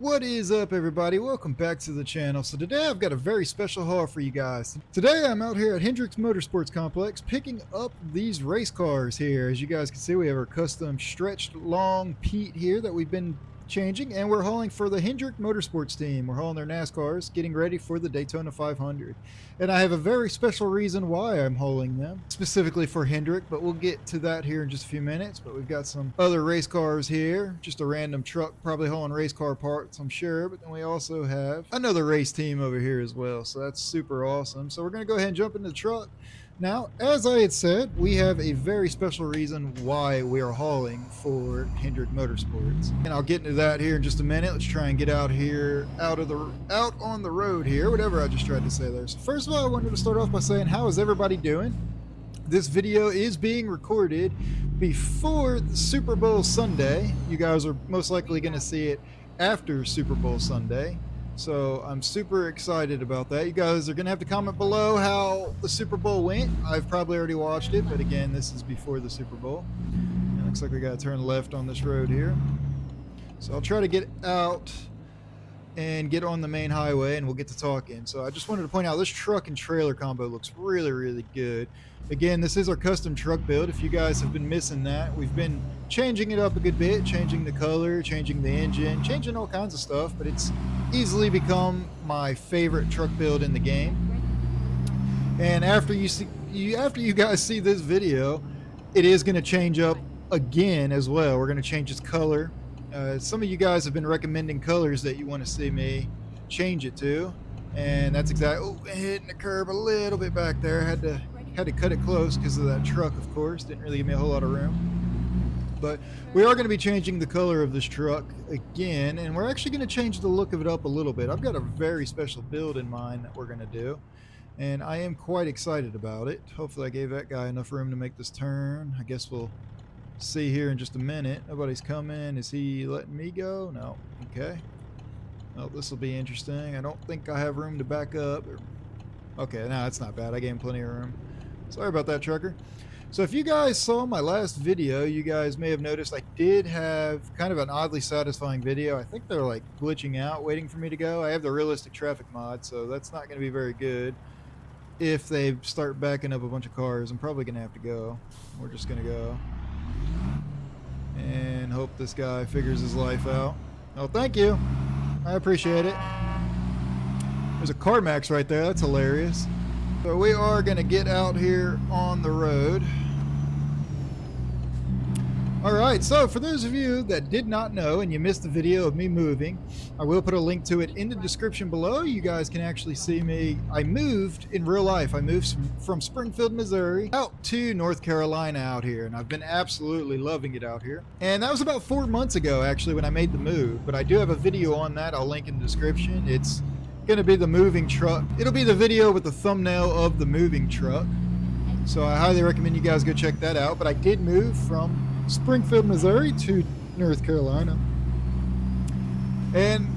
What is up, everybody? Welcome back to the channel. So today I've got a very special haul for you guys. Today I'm out here at Hendrick's Motorsports Complex picking up these race cars here. As you guys can see, we have our custom stretched long Pete here that we've been changing, and we're hauling for the Hendrick Motorsports team. We're hauling their NASCARs, getting ready for the Daytona 500. And I have a very special reason why I'm hauling them, specifically for Hendrick, but we'll get to that here in just a few minutes. But we've got some other race cars here, just a random truck, probably hauling race car parts, I'm sure. But then we also have another race team over here as well, so that's super awesome. So we're going to go ahead and jump into the truck. Now, as I had said, we have a very special reason why we are hauling for Hendrick Motorsports, and I'll get into that here in just a minute. Let's try and get out here, out on the road here, whatever I just tried to say there. So first of all, I wanted to start off by saying, how is everybody doing? This video is being recorded before the Super Bowl Sunday. You guys are most likely going to see it after Super Bowl Sunday. So I'm super excited about that. You guys are going to have to comment below how the Super Bowl went. I've probably already watched it, but again, this is before the Super Bowl. It looks like we got to turn left on this road here. So I'll try to get out and get on the main highway and we'll get to talking. So I just wanted to point out this truck and trailer combo looks really, really good. Again, this is our custom truck build. If you guys have been missing that, we've been changing it up a good bit, changing the color, changing the engine, changing all kinds of stuff, but it's easily become my favorite truck build in the game. And after you guys see this video, it is going to change up again as well. We're going to change its color. Some of you guys have been recommending colors that you want to see me change it to, and that's exactly. Oh, hitting the curb a little bit back there. Had to cut it close because of that truck, of course. Didn't really give me a whole lot of room. But we are going to be changing the color of this truck again, and we're actually going to change the look of it up a little bit. I've got a very special build in mind that we're going to do, and I am quite excited about it. Hopefully I gave that guy enough room to make this turn. I guess we'll see here in just a minute. Nobody's coming. Is he letting me go? No. Okay. Well, this will be interesting. I don't think I have room to back up. Okay, no, that's not bad. I gave him plenty of room. Sorry about that, trucker. So if you guys saw my last video, you guys may have noticed I did have kind of an oddly satisfying video. I think they're like glitching out, waiting for me to go. I have the realistic traffic mod, so that's not going to be very good. If they start backing up a bunch of cars, I'm probably going to have to go. We're just going to go and hope this guy figures his life out. Oh, thank you. I appreciate it. There's a CarMax right there. That's hilarious. So we are going to get out here on the road. Alright, so for those of you that did not know and you missed the video of me moving, I will put a link to it in the description below. You guys can actually see me. I moved in real life. I moved from Springfield, Missouri out to North Carolina out here, and I've been absolutely loving it out here. And that was about 4 months ago actually when I made the move, but I do have a video on that. I'll link in the description. It's going to be the moving truck. It'll be the video with the thumbnail of the moving truck. So I highly recommend you guys go check that out. But I did move from Springfield, Missouri to North Carolina. And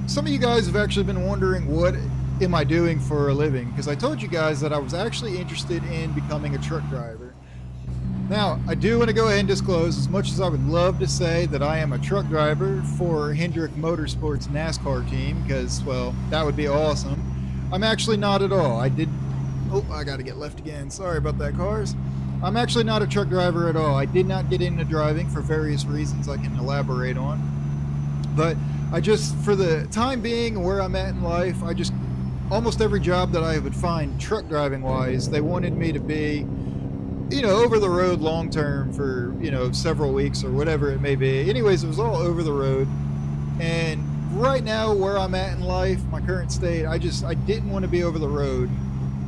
some of you guys have actually been wondering, what am I doing for a living? Because I told you guys that I was actually interested in becoming a truck driver. Now, I do want to go ahead and disclose, as much as I would love to say that I am a truck driver for Hendrick Motorsports NASCAR team, because, well, that would be awesome. I'm actually not at all. I got to get left again. Sorry about that, cars. I'm actually not a truck driver at all. I did not get into driving for various reasons I can elaborate on. But I just, for the time being, where I'm at in life, almost every job that I would find truck driving wise, they wanted me to be, you know, over the road long term for, you know, several weeks or whatever it may be. Anyways, it was all over the road. And right now where I'm at in life, my current state, I didn't want to be over the road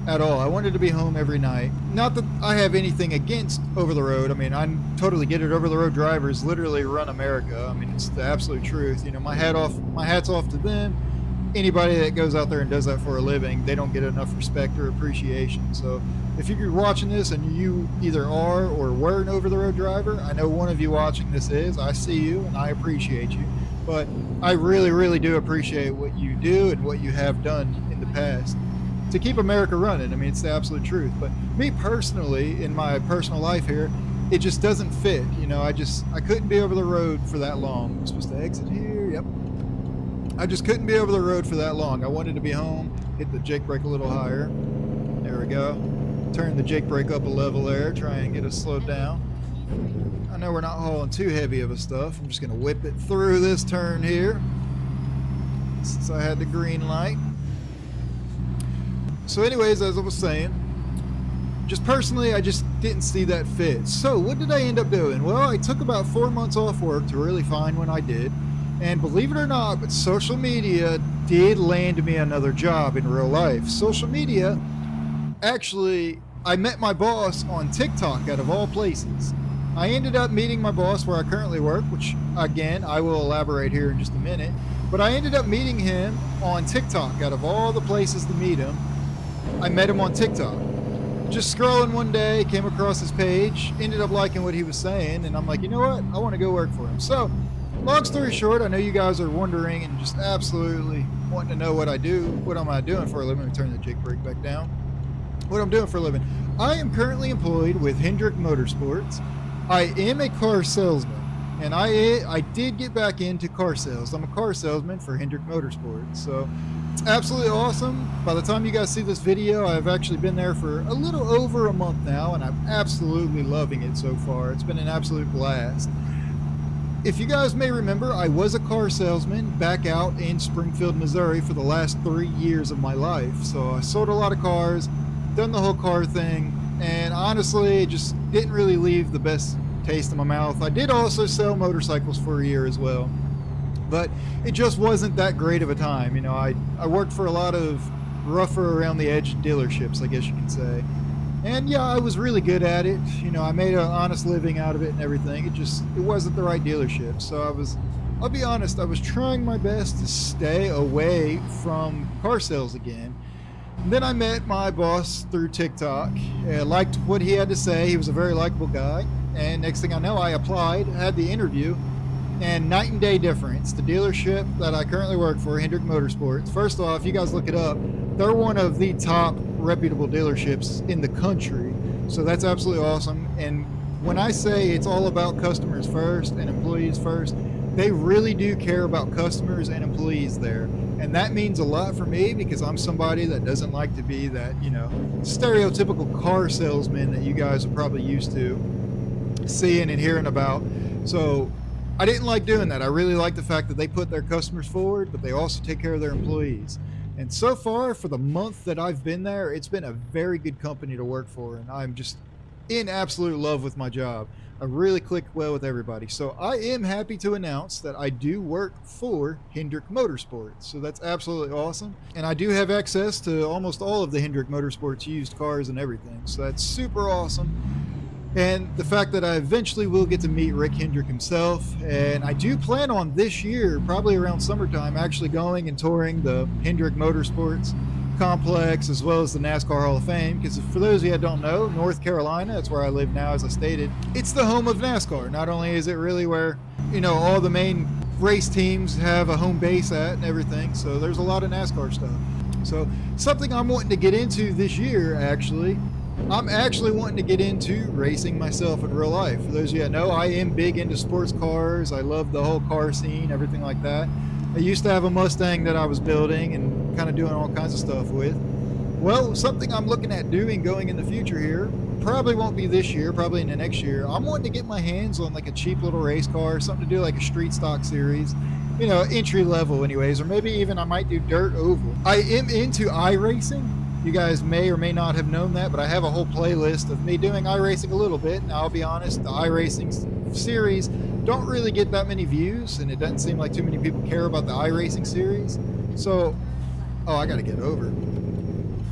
at all. I wanted to be home every night. Not that I have anything against over the road. I mean, I totally get it. Over the road drivers literally run America. I mean, it's the absolute truth. You know, my hat's off to them. Anybody that goes out there and does that for a living, they don't get enough respect or appreciation. So if you're watching this and you either are or were an over the road driver, I know one of you watching this is. I see you and I appreciate you. But I really, really do appreciate what you do and what you have done in the past to keep America running. I mean, it's the absolute truth. But me personally, in my personal life here, it just doesn't fit. You know, I couldn't be over the road for that long. I'm supposed to exit here. Yep. I just couldn't be over the road for that long. I wanted to be home, hit the jake brake a little higher. There we go. Turn the jake brake up a level there, try and get us slowed down. I know we're not hauling too heavy of a stuff. I'm just gonna whip it through this turn here, since I had the green light. So anyways, as I was saying, just personally, I just didn't see that fit. So what did I end up doing? Well, I took about 4 months off work to really find when I did. And believe it or not, but social media did land me another job in real life. Social media, actually, I met my boss on TikTok out of all places. I ended up meeting my boss where I currently work, which again, I will elaborate here in just a minute. But I ended up meeting him on TikTok out of all the places to meet him. I met him on TikTok. Just scrolling one day, came across his page, ended up liking what he was saying, and I'm like, you know what? I want to go work for him. So, long story short, I know you guys are wondering and just absolutely wanting to know what I do. What am I doing for a living? Let me turn the jake brake back down. What I'm doing for a living. I am currently employed with Hendrick Motorsports. I am a car salesman, and I did get back into car sales. I'm a car salesman for Hendrick Motorsports, so it's absolutely awesome. By the time you guys see this video, I've actually been there for a little over a month now, and I'm absolutely loving it so far. It's been an absolute blast. If you guys may remember, I was a car salesman back out in Springfield, Missouri for the last 3 years of my life. So I sold a lot of cars, done the whole car thing, and honestly, it just didn't really leave the best taste in my mouth. I did also sell motorcycles for a year as well, but it just wasn't that great of a time. You know, I worked for a lot of rougher around the edge dealerships, I guess you can say. And yeah, I was really good at it. You know, I made an honest living out of it and everything. It wasn't the right dealership. So I'll be honest, I was trying my best to stay away from car sales again. And then I met my boss through TikTok. I liked what he had to say. He was a very likable guy. And next thing I know, I applied, had the interview, and night and day difference. The dealership that I currently work for, Hendrick Motorsports, first off, you guys look it up, they're one of the top reputable dealerships in the country. So that's absolutely awesome. And when I say it's all about customers first and employees first, they really do care about customers and employees there. And that means a lot for me because I'm somebody that doesn't like to be that, you know, stereotypical car salesman that you guys are probably used to seeing and hearing about. So I didn't like doing that. I really like the fact that they put their customers forward, but they also take care of their employees. And so far, for the month that I've been there, it's been a very good company to work for, and I'm just in absolute love with my job. I really click well with everybody. So I am happy to announce that I do work for Hendrick Motorsports. So that's absolutely awesome. And I do have access to almost all of the Hendrick Motorsports used cars and everything. So that's super awesome. And the fact that I eventually will get to meet Rick Hendrick himself. And I do plan on this year, probably around summertime, actually going and touring the Hendrick Motorsports complex as well as the NASCAR Hall of Fame, because for those of you that don't know, North Carolina, that's where I live now, as I stated, it's the home of NASCAR. Not only is it really where, you know, all the main race teams have a home base at and everything, so there's a lot of NASCAR stuff. So something I'm wanting to get into this year, actually, I'm actually wanting to get into racing myself in real life. For those of you that know, I am big into sports cars. I love the whole car scene, everything like that. I used to have a Mustang that I was building and kind of doing all kinds of stuff with. Well, something I'm looking at doing going in the future here, probably won't be this year, probably in the next year, I'm wanting to get my hands on like a cheap little race car, something to do like a street stock series, you know, entry level anyways, or maybe even I might do dirt oval. I am into iRacing. You guys may or may not have known that, but I have a whole playlist of me doing iRacing a little bit. Now, I'll be honest, the iRacing series don't really get that many views, and it doesn't seem like too many people care about the iRacing series. So, oh, I gotta get over.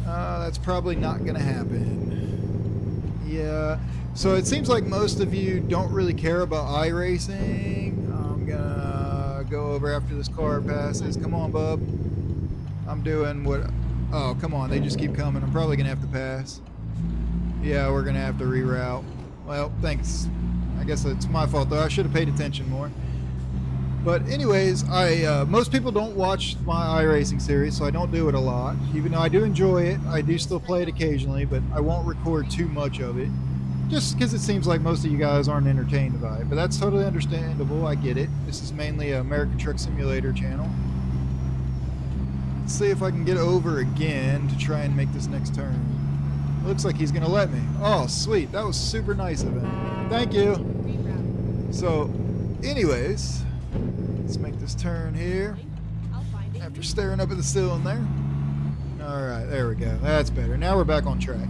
That's probably not gonna happen. Yeah, so it seems like most of you don't really care about iRacing. I'm gonna go over after this car passes. Come on, bub. I'm doing what... Oh, come on, they just keep coming. I'm probably gonna have to pass. Yeah, we're gonna have to reroute. Well, thanks. I guess it's my fault though. I should have paid attention more. But anyways, most people don't watch my iRacing series, so I don't do it a lot. Even though I do enjoy it, I do still play it occasionally, but I won't record too much of it. Just because it seems like most of you guys aren't entertained by it. But that's totally understandable. I get it. This is mainly an American Truck Simulator channel. see if I can get over again to try and make this next turn. Looks like he's gonna let me. Oh, sweet. That was super nice of him. Thank you. So, anyways, let's make this turn here. After staring up at the ceiling there. Alright, there we go. That's better. Now we're back on track.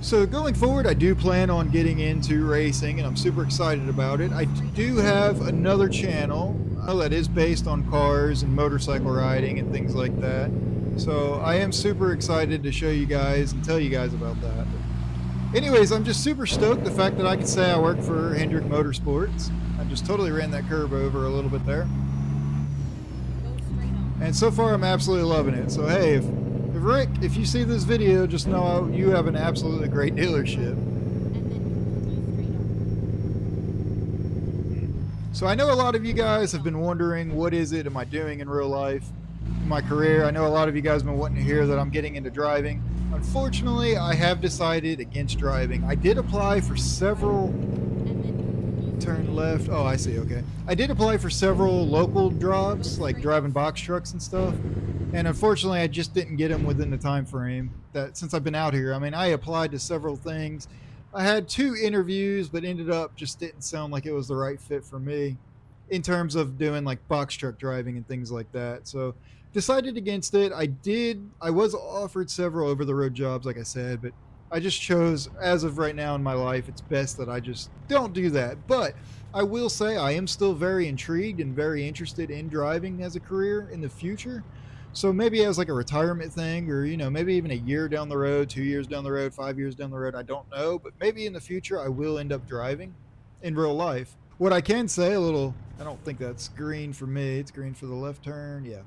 So going forward, I do plan on getting into racing, and I'm super excited about it. I do have another channel that is based on cars and motorcycle riding and things like that. So I am super excited to show you guys and tell you guys about that. But anyways, I'm just super stoked the fact that I can say I work for Hendrick Motorsports. I just totally ran that curve over a little bit there. And so far I'm absolutely loving it. So hey, if Rick, if you see this video, just know you have an absolutely great dealership. So I know a lot of you guys have been wondering, what is it am I doing in real life, in my career? I know a lot of you guys have been wanting to hear that I'm getting into driving. Unfortunately, I have decided against driving. I did apply for several... Turn left. Oh, I see. Okay. I did apply for several local jobs, like driving box trucks and stuff. And unfortunately, I just didn't get them within the time frame that since I've been out here. I mean, I applied to several things. I had 2 interviews, but ended up just didn't sound like it was the right fit for me in terms of doing like box truck driving and things like that. So decided against it. I was offered several over the road jobs, like I said, but I just chose, as of right now in my life, it's best that I just don't do that. But I will say I am still very intrigued and very interested in driving as a career in the future. So maybe as like a retirement thing, or, you know, maybe even a year down the road, 2 years down the road, 5 years down the road, I don't know. But maybe in the future I will end up driving in real life. What I can say, I don't think that's green for me. It's green for the left turn. Yeah.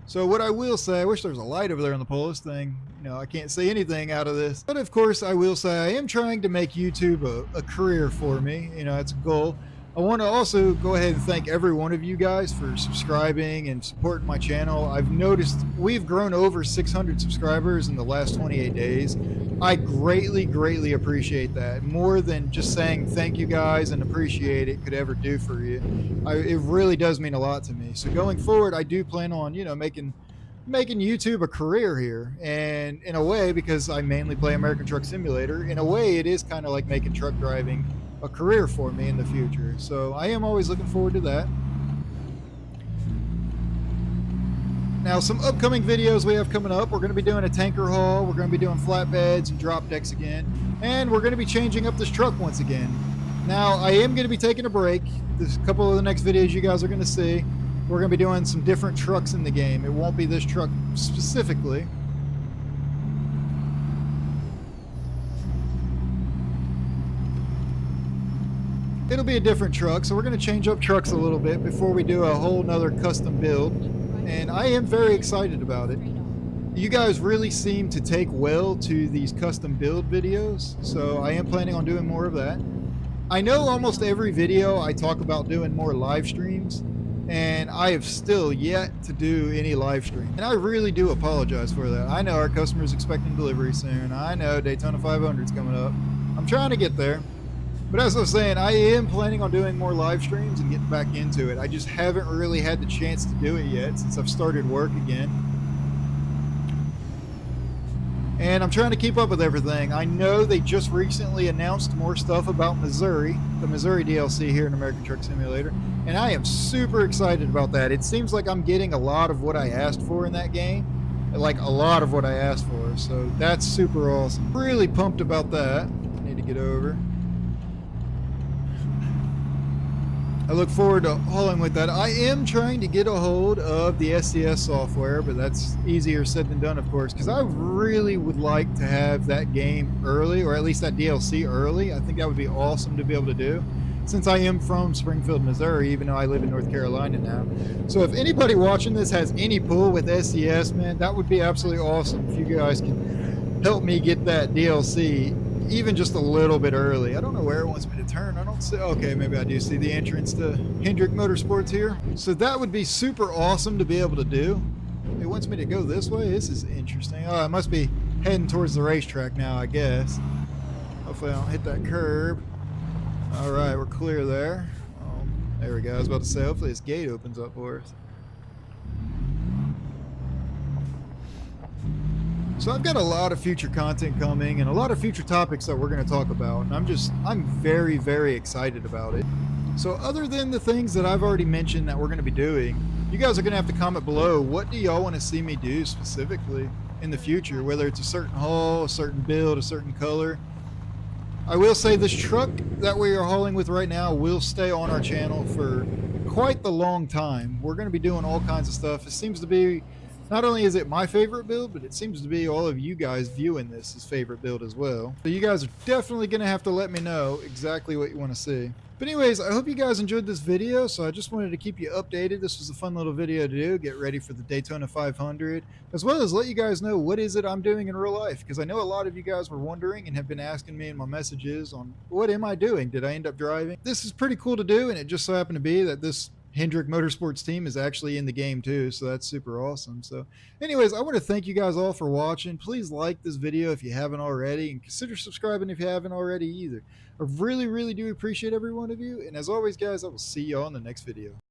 So what I will say, I wish there was a light over there on the pole. This thing, you know, I can't see anything out of this. But of course, I will say I am trying to make YouTube a career for me. You know, it's a goal. I want to also go ahead and thank every one of you guys for subscribing and supporting my channel. I've noticed we've grown over 600 subscribers in the last 28 days. I greatly appreciate that. More than just saying thank you guys and appreciate it could ever do for you. It really does mean a lot to me. So going forward, I do plan on, you know, making YouTube a career here. And in a way, because I mainly play American Truck Simulator, in a way it is kind of like making truck driving a career for me in the future. So I am always looking forward to that. Now, some upcoming videos we have coming up, we're going to be doing a tanker haul, we're going to be doing flatbeds and drop decks again, and we're going to be changing up this truck once again. Now, I am going to be taking a break. There's a couple of the next videos you guys are going to see. We're going to be doing some different trucks in the game. It won't be this truck specifically. It'll be a different truck, so we're going to change up trucks a little bit before we do a whole nother custom build, and I am very excited about it. You guys really seem to take well to these custom build videos, so I am planning on doing more of that. I know almost every video I talk about doing more live streams, and I have still yet to do any live stream, and I really do apologize for that. I know our customers expecting delivery soon. I know Daytona 500 is coming up. I'm trying to get there. But as I was saying, I am planning on doing more live streams and getting back into it. I just haven't really had the chance to do it yet since I've started work again. And I'm trying to keep up with everything. I know they just recently announced more stuff about Missouri, the Missouri DLC here in American Truck Simulator, and I am super excited about that. It seems like I'm getting a lot of what I asked for in that game, like a lot of what I asked for, so that's super awesome. Really pumped about that. I need to get over. I look forward to hauling with that. I am trying to get a hold of the SCS software, but that's easier said than done, of course, because I really would like to have that game early, or at least that DLC early. I think that would be awesome to be able to do, since I am from Springfield, Missouri, even though I live in North Carolina now. So if anybody watching this has any pull with SCS, man, that would be absolutely awesome if you guys can help me get that DLC even just a little bit early. I don't know where it wants me to turn. I don't see. Okay, maybe I do see the entrance to Hendrick Motorsports here. So that would be super awesome to be able to do. It wants me to go this way. This is interesting. Oh, I must be heading towards the racetrack now, I guess. Hopefully I don't hit that curb. All right, we're clear there. There we go. I was about to say, hopefully this gate opens up for us. So I've got a lot of future content coming and a lot of future topics that we're going to talk about, and I'm very, very excited about it. So other than the things that I've already mentioned that we're going to be doing, you guys are going to have to comment below, what do y'all want to see me do specifically in the future, whether it's a certain haul, a certain build, a certain color. I will say this truck that we are hauling with right now will stay on our channel for quite the long time. We're going to be doing all kinds of stuff. It seems to be, not only is it my favorite build, but it seems to be all of you guys viewing this as favorite build as well. So you guys are definitely going to have to let me know exactly what you want to see. But anyways, I hope you guys enjoyed this video, so I just wanted to keep you updated. This was a fun little video to do, get ready for the Daytona 500, as well as let you guys know what is it I'm doing in real life, because I know a lot of you guys were wondering and have been asking me in my messages on what am I doing? Did I end up driving? This is pretty cool to do, and it just so happened to be that this Hendrick Motorsports team is actually in the game too, so that's super awesome. So anyways, I want to thank you guys all for watching. Please like this video if you haven't already, and consider subscribing if you haven't already either. I really, really do appreciate every one of you, and as always guys, I will see you all in the next video.